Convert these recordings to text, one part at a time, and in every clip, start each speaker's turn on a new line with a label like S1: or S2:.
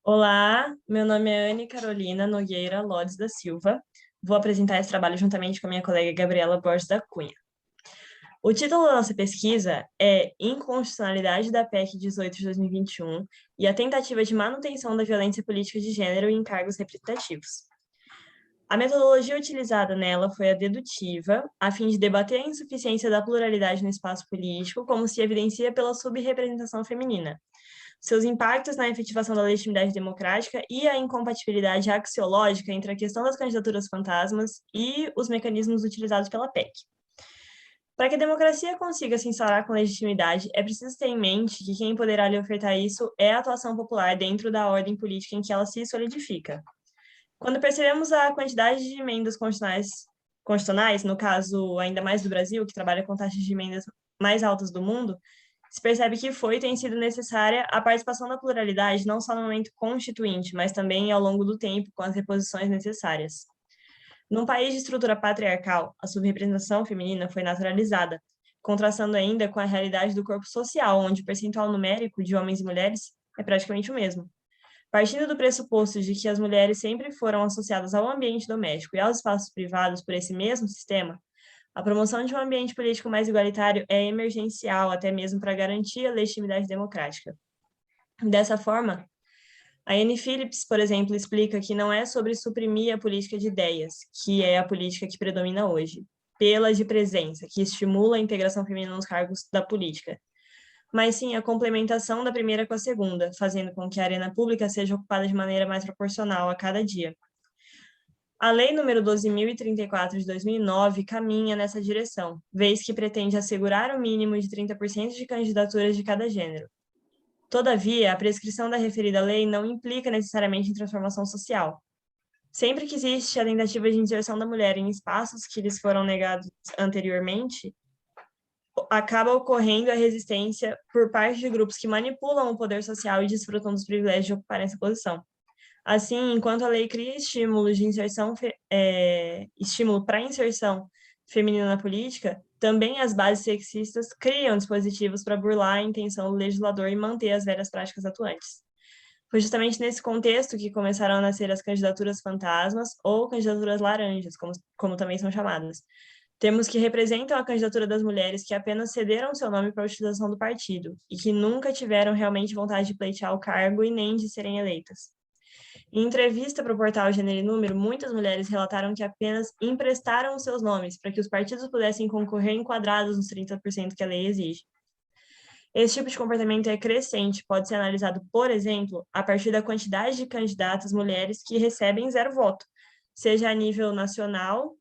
S1: Olá, meu nome é Anne Carolina Nogueira Lodes da Silva. Vou apresentar esse trabalho juntamente com a minha colega Gabriela Borges da Cunha. O título da nossa pesquisa é Inconstitucionalidade da PEC 18 de 2021 e a tentativa de manutenção da violência política de gênero em cargos representativos. A metodologia utilizada nela foi a dedutiva, a fim de debater a insuficiência da pluralidade no espaço político, como se evidencia pela subrepresentação feminina, seus impactos na efetivação da legitimidade democrática e a incompatibilidade axiológica entre a questão das candidaturas fantasmas e os mecanismos utilizados pela PEC. Para que a democracia consiga se instaurar com legitimidade, é preciso ter em mente que quem poderá lhe ofertar isso é a atuação popular dentro da ordem política em que ela se solidifica. Quando percebemos a quantidade de emendas constitucionais, no caso ainda mais do Brasil, que trabalha com taxas de emendas mais altas do mundo, se percebe que foi e tem sido necessária a participação da pluralidade, não só no momento constituinte, mas também ao longo do tempo, com as reposições necessárias. Num país de estrutura patriarcal, a subrepresentação feminina foi naturalizada, contrastando ainda com a realidade do corpo social, onde o percentual numérico de homens e mulheres é praticamente o mesmo. Partindo do pressuposto de que as mulheres sempre foram associadas ao ambiente doméstico e aos espaços privados por esse mesmo sistema, a promoção de um ambiente político mais igualitário é emergencial, até mesmo para garantir a legitimidade democrática. Dessa forma, a Anne Phillips, por exemplo, explica que não é sobre suprimir a política de ideias, que é a política que predomina hoje, pela de presença, que estimula a integração feminina nos cargos da política, mas sim a complementação da primeira com a segunda, fazendo com que a arena pública seja ocupada de maneira mais proporcional a cada dia. A Lei nº 12.034 de 2009 caminha nessa direção, vez que pretende assegurar o mínimo de 30% de candidaturas de cada gênero. Todavia, a prescrição da referida lei não implica necessariamente em transformação social. Sempre que existe a tentativa de inserção da mulher em espaços que lhes foram negados anteriormente, acaba ocorrendo a resistência por parte de grupos que manipulam o poder social e desfrutam dos privilégios de ocupar essa posição. Assim, enquanto a lei cria estímulos de inserção, estímulo para a inserção feminina na política, também as bases sexistas criam dispositivos para burlar a intenção do legislador e manter as velhas práticas atuantes. Foi justamente nesse contexto que começaram a nascer as candidaturas fantasmas ou candidaturas laranjas, como também são chamadas. Termos que representam a candidatura das mulheres que apenas cederam seu nome para a utilização do partido e que nunca tiveram realmente vontade de pleitear o cargo e nem de serem eleitas. Em entrevista para o portal Gênero e Número, muitas mulheres relataram que apenas emprestaram seus nomes para que os partidos pudessem concorrer enquadrados nos 30% que a lei exige. Esse tipo de comportamento é crescente, pode ser analisado, por exemplo, a partir da quantidade de candidatas mulheres que recebem 0 voto, seja a nível nacional,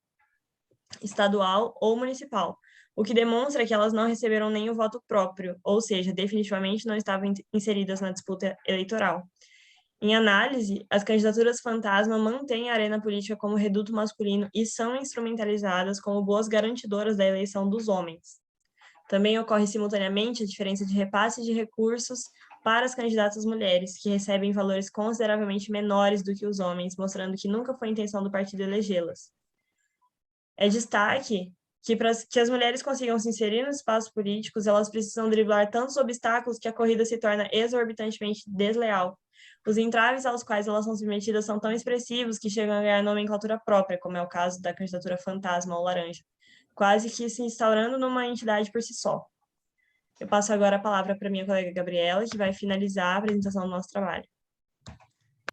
S1: estadual ou municipal, o que demonstra que elas não receberam nem o voto próprio, ou seja, definitivamente não estavam inseridas na disputa eleitoral. Em análise, as candidaturas fantasma mantêm a arena política como reduto masculino e são instrumentalizadas como boas garantidoras da eleição dos homens. Também ocorre simultaneamente a diferença de repasse de recursos para as candidatas mulheres, que recebem valores consideravelmente menores do que os homens, mostrando que nunca foi a intenção do partido elegê-las. É destaque que para que as mulheres consigam se inserir nos espaços políticos, elas precisam driblar tantos obstáculos que a corrida se torna exorbitantemente desleal. Os entraves aos quais elas são submetidas são tão expressivos que chegam a ganhar nomenclatura própria, como é o caso da candidatura fantasma ou laranja, quase que se instaurando numa entidade por si só. Eu passo agora a palavra para minha colega Gabriela, que vai finalizar a apresentação do nosso trabalho.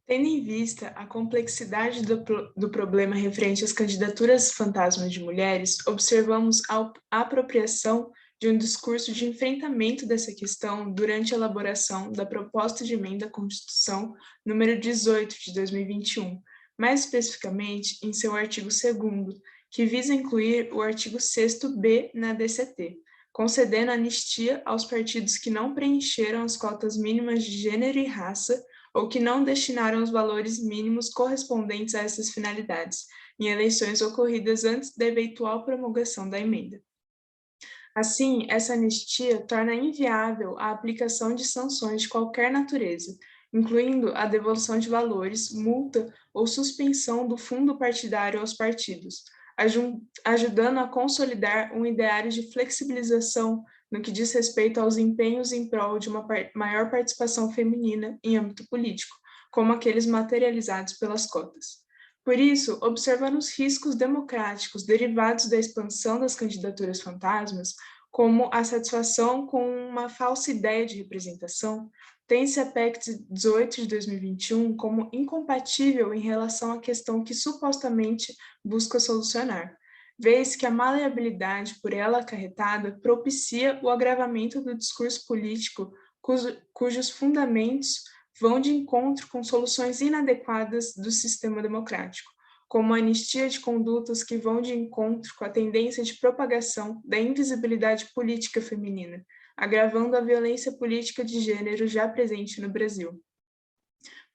S2: Tendo em vista a complexidade do problema referente às candidaturas fantasmas de mulheres, observamos a apropriação de um discurso de enfrentamento dessa questão durante a elaboração da proposta de emenda à Constituição número 18 de 2021, mais especificamente em seu artigo 2º, que visa incluir o artigo 6º-B na DCT, concedendo anistia aos partidos que não preencheram as cotas mínimas de gênero e raça ou que não destinaram os valores mínimos correspondentes a essas finalidades, em eleições ocorridas antes da eventual promulgação da emenda. Assim, essa anistia torna inviável a aplicação de sanções de qualquer natureza, incluindo a devolução de valores, multa ou suspensão do fundo partidário aos partidos, ajudando a consolidar um ideário de flexibilização no que diz respeito aos empenhos em prol de uma maior participação feminina em âmbito político, como aqueles materializados pelas cotas. Por isso, observando os riscos democráticos derivados da expansão das candidaturas fantasmas, como a satisfação com uma falsa ideia de representação, tem-se a PEC 18 de 2021 como incompatível em relação à questão que supostamente busca solucionar, vez que a maleabilidade por ela acarretada propicia o agravamento do discurso político cujos fundamentos vão de encontro com soluções inadequadas do sistema democrático, como a anistia de condutas que vão de encontro com a tendência de propagação da invisibilidade política feminina, agravando a violência política de gênero já presente no Brasil.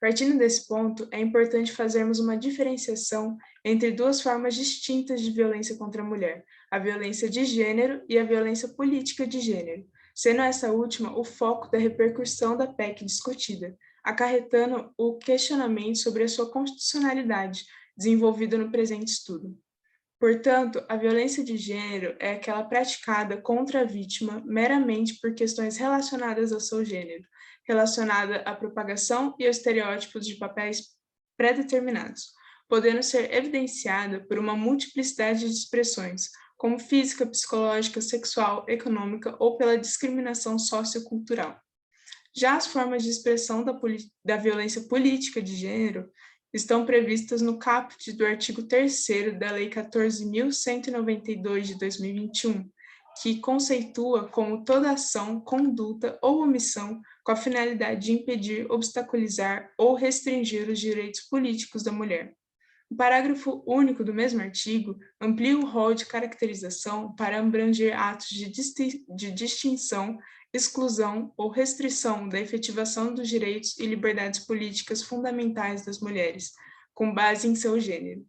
S2: Partindo desse ponto, é importante fazermos uma diferenciação entre duas formas distintas de violência contra a mulher, a violência de gênero e a violência política de gênero, sendo essa última o foco da repercussão da PEC discutida, acarretando o questionamento sobre a sua constitucionalidade, desenvolvido no presente estudo. Portanto, a violência de gênero é aquela praticada contra a vítima meramente por questões relacionadas ao seu gênero, relacionada à propagação e aos estereótipos de papéis pré-determinados, podendo ser evidenciada por uma multiplicidade de expressões, como física, psicológica, sexual, econômica ou pela discriminação sociocultural. Já as formas de expressão da violência política de gênero estão previstas no caput do artigo 3º da Lei 14.192 de 2021, que conceitua como toda ação, conduta ou omissão com a finalidade de impedir, obstaculizar ou restringir os direitos políticos da mulher. O parágrafo único do mesmo artigo amplia o rol de caracterização para abranger atos de distinção, exclusão ou restrição da efetivação dos direitos e liberdades políticas fundamentais das mulheres, com base em seu gênero.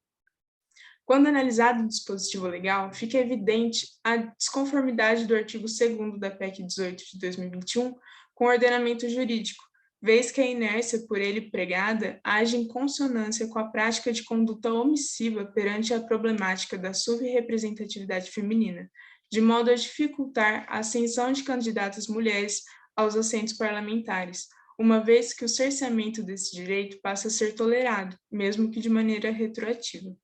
S2: Quando analisado o dispositivo legal, fica evidente a desconformidade do artigo 2º da PEC 18 de 2021 com o ordenamento jurídico, vez que a inércia por ele pregada age em consonância com a prática de conduta omissiva perante a problemática da subrepresentatividade feminina, de modo a dificultar a ascensão de candidatas mulheres aos assentos parlamentares, uma vez que o cerceamento desse direito passa a ser tolerado, mesmo que de maneira retroativa.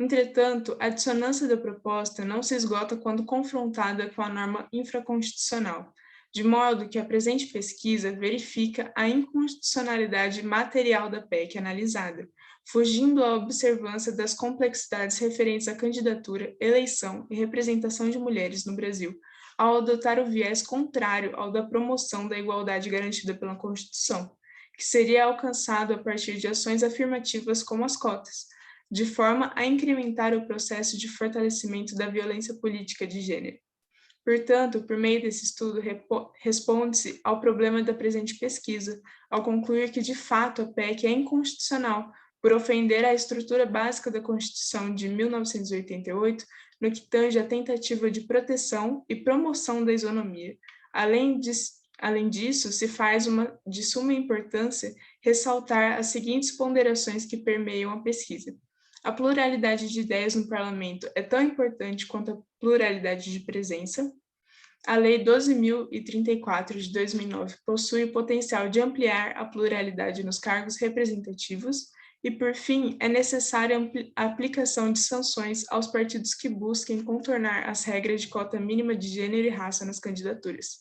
S2: Entretanto, a dissonância da proposta não se esgota quando confrontada com a norma infraconstitucional, de modo que a presente pesquisa verifica a inconstitucionalidade material da PEC analisada, fugindo à observância das complexidades referentes à candidatura, eleição e representação de mulheres no Brasil, ao adotar o viés contrário ao da promoção da igualdade garantida pela Constituição, que seria alcançado a partir de ações afirmativas como as cotas, de forma a incrementar o processo de fortalecimento da violência política de gênero. Portanto, por meio desse estudo, responde-se ao problema da presente pesquisa, ao concluir que, de fato, a PEC é inconstitucional por ofender à estrutura básica da Constituição de 1988, no que tange à tentativa de proteção e promoção da isonomia. Além disso, se faz de suma importância ressaltar as seguintes ponderações que permeiam a pesquisa. A pluralidade de ideias no parlamento é tão importante quanto a pluralidade de presença. A Lei 12.034 de 2009 possui o potencial de ampliar a pluralidade nos cargos representativos e, por fim, é necessária a aplicação de sanções aos partidos que busquem contornar as regras de cota mínima de gênero e raça nas candidaturas.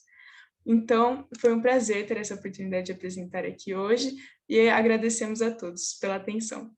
S2: Então, foi um prazer ter essa oportunidade de apresentar aqui hoje e agradecemos a todos pela atenção.